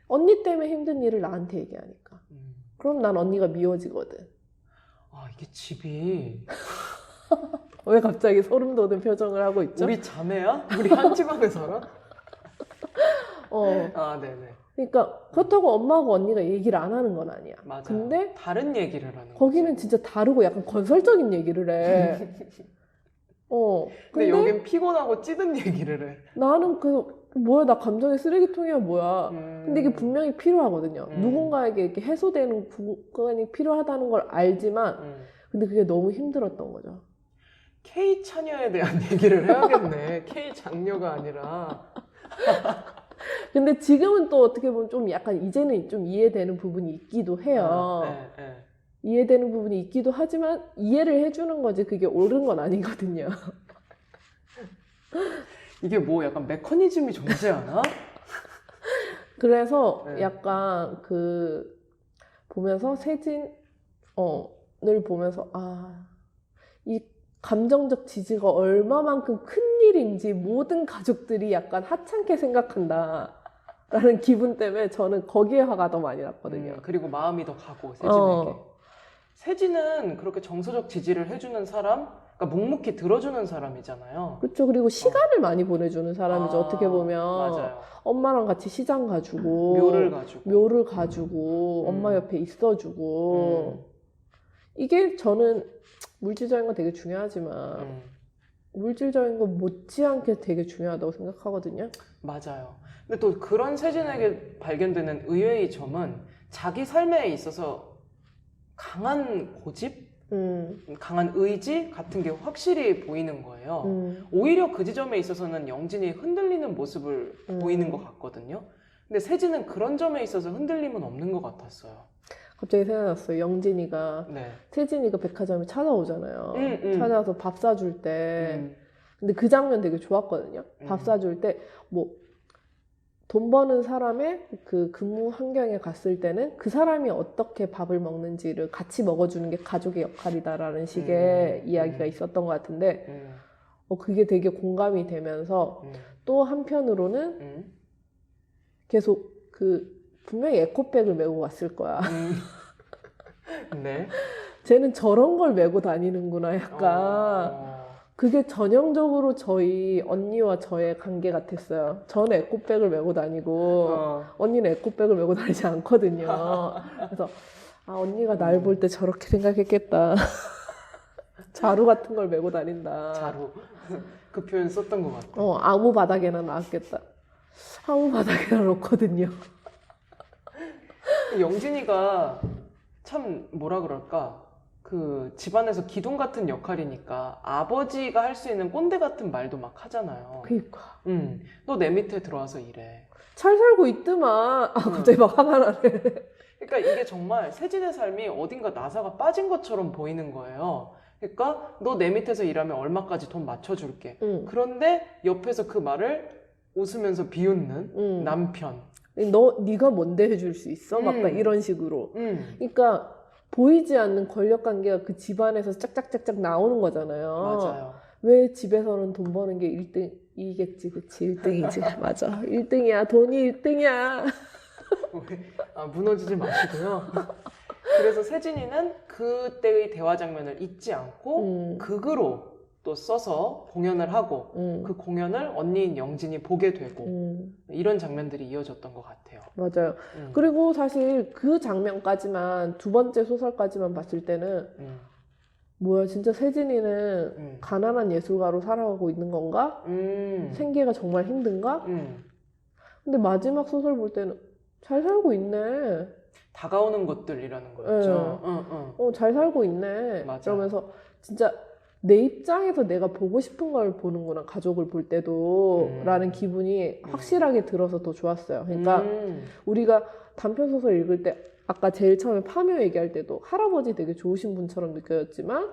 언니 때문에 힘든 일을 나한테 얘기하니까. 그럼 난 언니가 미워지거든. 아, 이게 집이 왜 갑자기 소름 돋은 표정을 하고 있죠? 우리 자매야? 우리 한 집안에 살아? 아, 네네. 그러니까 그렇다고 엄마하고 언니가 얘기를 안 하는 건 아니야. 맞아요. 근데 다른 얘기를 하는 거기는 거지. 진짜 다르고 약간 건설적인 얘기를 해. 근데 근데 여긴 피곤하고 찌든 얘기를 해. 나는 뭐야, 나 감정의 쓰레기통이야, 뭐야. 근데 이게 분명히 필요하거든요. 누군가에게 이렇게 해소되는 구간이 필요하다는 걸 알지만, 근데 그게 너무 힘들었던 거죠. K 차녀에 대한 얘기를 해야겠네. K 장녀가 아니라. 근데 지금은 또 어떻게 보면 좀 약간 이제는 좀 이해되는 부분이 있기도 해요. 네. 이해되는 부분이 있기도 하지만 이해를 해주는 거지 그게 옳은 건 아니거든요. 이게 뭐 약간 메커니즘이 존재하나? 그래서 네. 약간 보면서 세진을 보면서 이 감정적 지지가 얼마만큼 큰 일인지 모든 가족들이 약간 하찮게 생각한다 라는 기분 때문에 저는 거기에 화가 더 많이 났거든요. 그리고 마음이 더 가고 세진에게. 세진은 그렇게 정서적 지지를 해주는 사람, 그러니까 묵묵히 들어주는 사람이잖아요. 그렇죠. 그리고 시간을 많이 보내주는 사람이죠. 어떻게 보면 맞아요. 엄마랑 같이 시장 가주고 묘를 가지고 엄마 옆에 있어주고 이게 저는 물질적인 건 되게 중요하지만 물질적인 건 못지않게 되게 중요하다고 생각하거든요. 맞아요. 근데 또 그런 세진에게 발견되는 의외의 점은 자기 삶에 있어서 강한 고집? 강한 의지 같은 게 확실히 보이는 거예요. 오히려 그 지점에 있어서는 영진이 흔들리는 모습을 보이는 것 같거든요. 근데 세진은 그런 점에 있어서 흔들림은 없는 것 같았어요. 갑자기 생각났어요. 영진이가 세진이가 백화점에 찾아오잖아요. 찾아와서 밥 사줄 때 근데 그 장면 되게 좋았거든요. 밥 사줄 때 뭐 돈 버는 사람의 그 근무 환경에 갔을 때는 그 사람이 어떻게 밥을 먹는지를 같이 먹어주는 게 가족의 역할이다라는 식의 이야기가 있었던 것 같은데 그게 되게 공감이 되면서 또 한편으로는 계속 분명히 에코백을 메고 갔을 거야. 네. 쟤는 저런 걸 메고 다니는구나, 약간. 어, 그게 전형적으로 저희 언니와 저의 관계 같았어요. 저는 에코백을 메고 다니고, 어, 언니는 에코백을 메고 다니지 않거든요. 그래서, 아, 언니가 날 볼 때 저렇게 생각했겠다. 자루 같은 걸 메고 다닌다. 자루. 그 표현 썼던 것 같아. 아무 바닥에나 놨겠다. 아무 바닥에나 놓거든요. 영진이가 참 뭐라 그럴까? 그 집안에서 기둥 같은 역할이니까 아버지가 할 수 있는 꼰대 같은 말도 막 하잖아요. 그니까. 너 내 밑에 들어와서 일해. 잘 살고 있더만. 갑자기 막 화가 나네. 그러니까 이게 정말 세진의 삶이 어딘가 나사가 빠진 것처럼 보이는 거예요. 그러니까 너 내 밑에서 일하면 얼마까지 돈 맞춰줄게. 응. 그런데 옆에서 그 말을 웃으면서 비웃는 응. 남편. 네가 뭔데 해줄 수 있어? 막 이런 식으로. 음, 그러니까 보이지 않는 권력 관계가 그 집안에서 짝짝짝짝 나오는 거잖아요. 맞아요. 왜 집에서는 돈 버는 게 1등이겠지, 그치? 1등이지. 맞아. 1등이야. 돈이 1등이야. 무너지지 마시고요. 그래서 세진이는 그때의 대화 장면을 잊지 않고 극으로 또 써서 공연을 하고 그 공연을 언니인 영진이 보게 되고 이런 장면들이 이어졌던 것 같아요. 맞아요. 그리고 사실 그 장면까지만, 두 번째 소설까지만 봤을 때는 뭐야, 진짜 세진이는 가난한 예술가로 살아가고 있는 건가? 생계가 정말 힘든가? 근데 마지막 소설 볼 때는 잘 살고 있네. 다가오는 것들이라는 거였죠. 잘 살고 있네. 맞아. 그러면서 진짜 내 입장에서 내가 보고 싶은 걸 보는구나, 가족을 볼 때도. 라는 기분이 확실하게 들어서 더 좋았어요. 그러니까 우리가 단편소설 읽을 때 아까 제일 처음에 파묘 얘기할 때도 할아버지 되게 좋으신 분처럼 느껴졌지만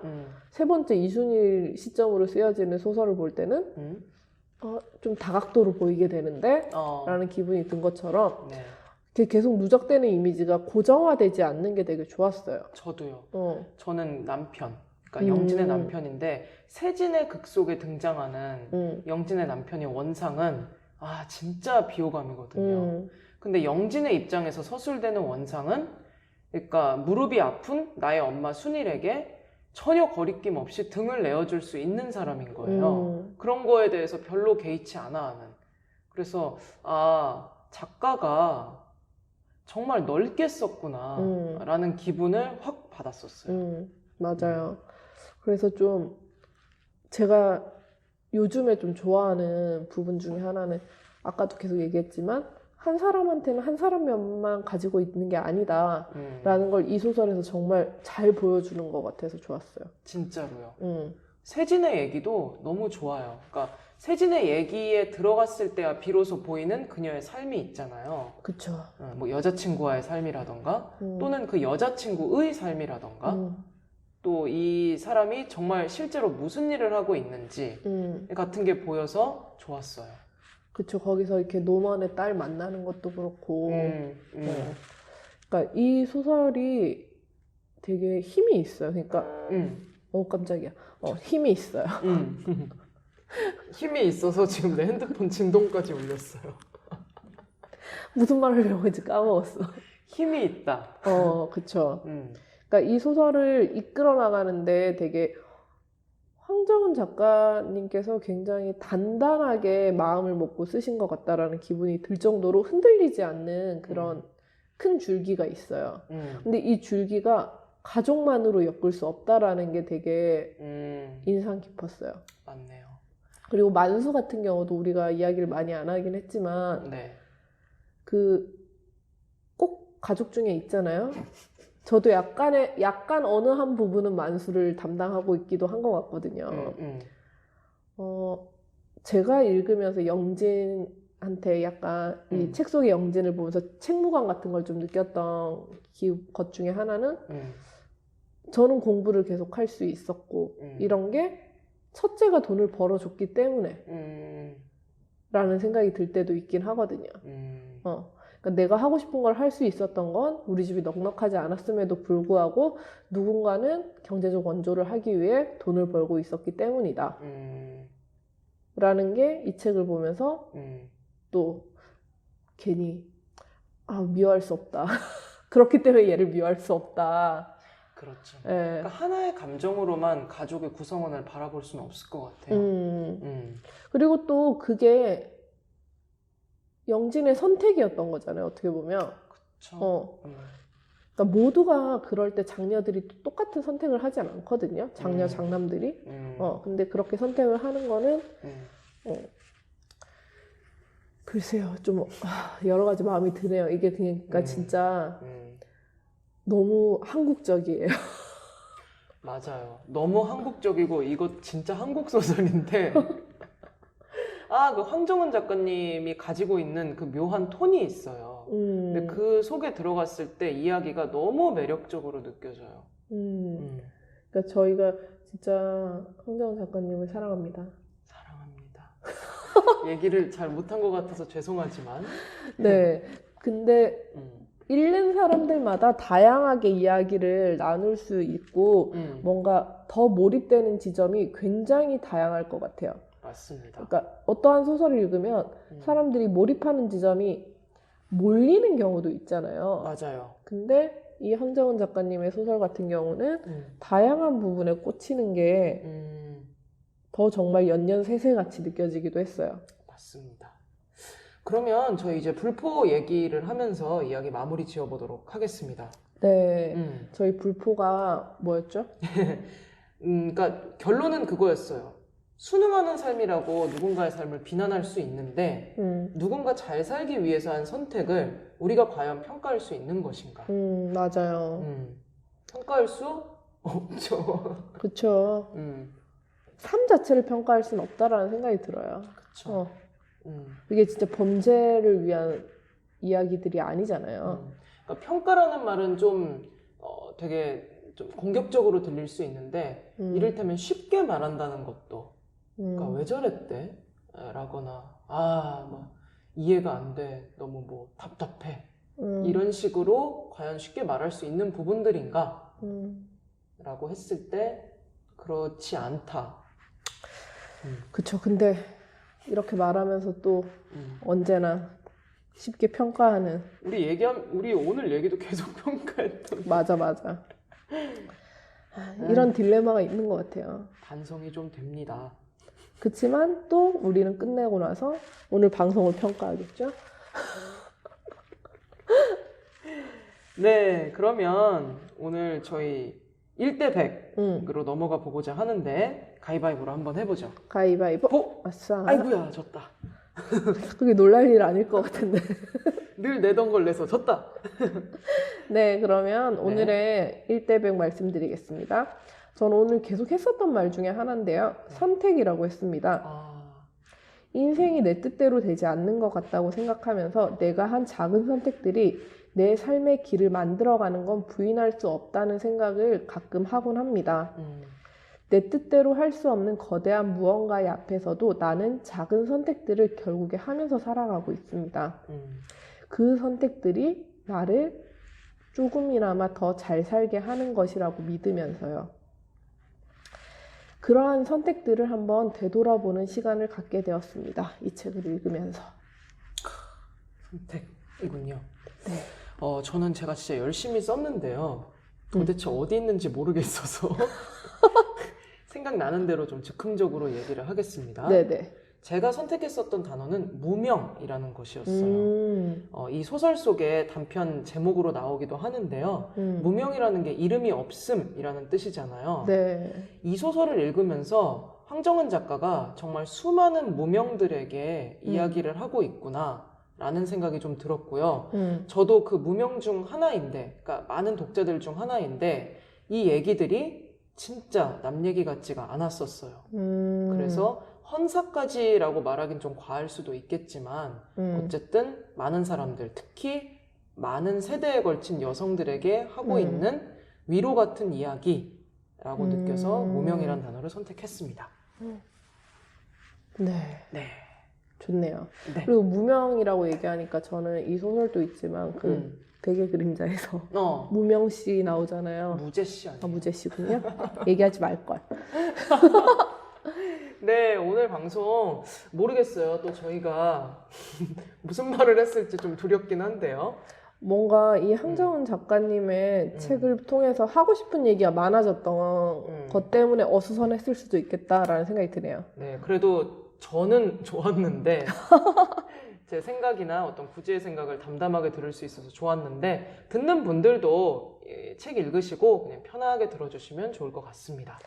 세 번째 이순일 시점으로 쓰여지는 소설을 볼 때는 좀 다각도로 보이게 되는데 라는 기분이 든 것처럼 네. 계속 누적되는 이미지가 고정화되지 않는 게 되게 좋았어요. 저도요. 저는 남편, 그러니까 영진의 남편인데 세진의 극 속에 등장하는 영진의 남편의 원상은 진짜 비호감이거든요. 근데 영진의 입장에서 서술되는 원상은 그러니까 무릎이 아픈 나의 엄마 순일에게 전혀 거리낌 없이 등을 내어줄 수 있는 사람인 거예요. 그런 거에 대해서 별로 개의치 않아 하는. 그래서 작가가 정말 넓게 썼구나 라는 기분을 확 받았었어요. 맞아요. 그래서 좀 제가 요즘에 좀 좋아하는 부분 중에 하나는 아까도 계속 얘기했지만 한 사람한테는 한 사람만 가지고 있는 게 아니다 라는 걸 이 소설에서 정말 잘 보여주는 것 같아서 좋았어요. 진짜로요. 세진의 얘기도 너무 좋아요. 그러니까 세진의 얘기에 들어갔을 때야 비로소 보이는 그녀의 삶이 있잖아요. 그쵸. 뭐 여자친구와의 삶이라던가 또는 그 여자친구의 삶이라던가 또 이 사람이 정말 실제로 무슨 일을 하고 있는지 같은 게 보여서 좋았어요. 그쵸. 거기서 이렇게 노먼의 딸 만나는 것도 그렇고 그러니까 이 소설이 되게 힘이 있어요. 그러니까 깜짝이야. 힘이 있어요. 힘이 있어서 지금 내 핸드폰 진동까지 울렸어요. 무슨 말을 하려고 했지 까먹었어. 힘이 있다. 그쵸. 그러니까 이 소설을 이끌어 나가는데 되게 황정은 작가님께서 굉장히 단단하게 마음을 먹고 쓰신 것 같다라는 기분이 들 정도로 흔들리지 않는 그런 큰 줄기가 있어요. 근데 이 줄기가 가족만으로 엮을 수 없다라는 게 되게 인상 깊었어요. 맞네요. 그리고 만수 같은 경우도 우리가 이야기를 많이 안 하긴 했지만 네. 꼭 가족 중에 있잖아요. 저도 약간 어느 한 부분은 만수를 담당하고 있기도 한 것 같거든요. 제가 읽으면서 영진한테 약간 이 책 속의 영진을 보면서 책무감 같은 걸 좀 느꼈던 것 중에 하나는 저는 공부를 계속 할 수 있었고 이런 게 첫째가 돈을 벌어줬기 때문에 라는 생각이 들 때도 있긴 하거든요. 그러니까 내가 하고 싶은 걸 할 수 있었던 건 우리 집이 넉넉하지 않았음에도 불구하고 누군가는 경제적 원조를 하기 위해 돈을 벌고 있었기 때문이다. 라는 게 이 책을 보면서 또 괜히 미워할 수 없다. 그렇기 때문에 얘를 미워할 수 없다. 그렇죠. 예. 그러니까 하나의 감정으로만 가족의 구성원을 바라볼 수는 없을 것 같아요. 그리고 또 그게 영진의 선택이었던 거잖아요. 어떻게 보면. 그렇죠. 그러니까 모두가 그럴 때 장녀들이 또 똑같은 선택을 하지 않거든요. 장녀, 장남들이. 근데 그렇게 선택을 하는 거는 글쎄요. 좀 여러 가지 마음이 드네요. 이게 그러니까 진짜 너무 한국적이에요. 맞아요. 너무 한국적이고 이거 진짜 한국 소설인데 그 황정은 작가님이 가지고 있는 그 묘한 톤이 있어요. 근데 그 속에 들어갔을 때 이야기가 너무 매력적으로 느껴져요. 그러니까 저희가 진짜 황정은 작가님을 사랑합니다. 사랑합니다. 얘기를 잘 못한 것 같아서 죄송하지만. 네. 근데 읽는 사람들마다 다양하게 이야기를 나눌 수 있고 뭔가 더 몰입되는 지점이 굉장히 다양할 것 같아요. 맞습니다. 그러니까 어떠한 소설을 읽으면 사람들이 몰입하는 지점이 몰리는 경우도 있잖아요. 맞아요. 근데 이 황정은 작가님의 소설 같은 경우는 다양한 부분에 꽂히는 게 더 정말 연년세세같이 느껴지기도 했어요. 맞습니다. 그러면 저희 이제 불포 얘기를 하면서 이야기 마무리 지어보도록 하겠습니다. 네, 저희 불포가 뭐였죠? 그러니까 결론은 그거였어요. 순응하는 삶이라고 누군가의 삶을 비난할 수 있는데 누군가 잘 살기 위해서 한 선택을 우리가 과연 평가할 수 있는 것인가? 맞아요. 평가할 수 없죠. 그렇죠. 삶 자체를 평가할 수는 없다라는 생각이 들어요. 그렇죠. 이게 진짜 범죄를 위한 이야기들이 아니잖아요. 그러니까 평가라는 말은 좀 되게 좀 공격적으로 들릴 수 있는데 이를테면 쉽게 말한다는 것도 그러니까 왜 저랬대? 라거나 막 이해가 안 돼. 너무 뭐 답답해. 이런 식으로 과연 쉽게 말할 수 있는 부분들인가? 라고 했을 때 그렇지 않다. 그쵸. 근데 이렇게 말하면서 또 언제나 쉽게 평가하는 우리 오늘 얘기도 계속 평가했던 맞아. 이런 딜레마가 있는 것 같아요. 반성이 좀 됩니다. 그치만 또 우리는 끝내고 나서 오늘 방송을 평가하겠죠? 네, 그러면 오늘 저희 1대 100으로 넘어가 보고자 하는데 가위바위보로 한번 해보죠. 가위바위보. 아싸. 아이고야, 졌다. 그게 놀랄 일 아닐 것 같은데. 늘 내던 걸 내서 졌다. 네, 그러면 오늘의 1대 100 말씀드리겠습니다. 저는 오늘 계속 했었던 말 중에 하나인데요. 선택이라고 했습니다. 인생이 내 뜻대로 되지 않는 것 같다고 생각하면서 내가 한 작은 선택들이 내 삶의 길을 만들어가는 건 부인할 수 없다는 생각을 가끔 하곤 합니다. 내 뜻대로 할 수 없는 거대한 무언가의 앞에서도 나는 작은 선택들을 결국에 하면서 살아가고 있습니다. 그 선택들이 나를 조금이나마 더 잘 살게 하는 것이라고 믿으면서요. 그러한 선택들을 한번 되돌아보는 시간을 갖게 되었습니다. 이 책을 읽으면서. 선택이군요. 네. 저는 제가 진짜 열심히 썼는데요. 도대체 어디 있는지 모르겠어서 생각나는 대로 좀 즉흥적으로 얘기를 하겠습니다. 네네. 제가 선택했었던 단어는 무명이라는 것이었어요. 이 소설 속에 단편 제목으로 나오기도 하는데요. 무명이라는 게 이름이 없음이라는 뜻이잖아요. 네. 이 소설을 읽으면서 황정은 작가가 정말 수많은 무명들에게 이야기를 하고 있구나 라는 생각이 좀 들었고요. 저도 그 무명 중 하나인데, 그러니까 많은 독자들 중 하나인데 이 얘기들이 진짜 남 얘기 같지가 않았었어요. 그래서 헌사까지라고 말하긴 좀 과할 수도 있겠지만 어쨌든 많은 사람들, 특히 많은 세대에 걸친 여성들에게 하고 있는 위로 같은 이야기라고 느껴서 무명이라는 단어를 선택했습니다. 네. 네. 좋네요. 네. 그리고 무명이라고 얘기하니까 저는 이 소설도 있지만 그 베개 그림자에서 무명 씨 나오잖아요. 무제 씨 아니에요? 무제 씨군요. 얘기하지 말걸. 네, 오늘 방송 모르겠어요. 또 저희가 무슨 말을 했을지 좀 두렵긴 한데요. 뭔가 이 황정은 작가님의 책을 통해서 하고 싶은 얘기가 많아졌던 것 때문에 어수선했을 수도 있겠다라는 생각이 드네요. 네, 그래도 저는 좋았는데 제 생각이나 어떤 구지의 생각을 담담하게 들을 수 있어서 좋았는데 듣는 분들도 이 책 읽으시고 그냥 편하게 들어주시면 좋을 것 같습니다.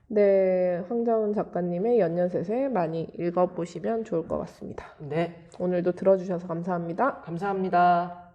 네, 황정은 작가님의 연년세세 많이 읽어보시면 좋을 것 같습니다. 네, 오늘도 들어주셔서 감사합니다. 감사합니다.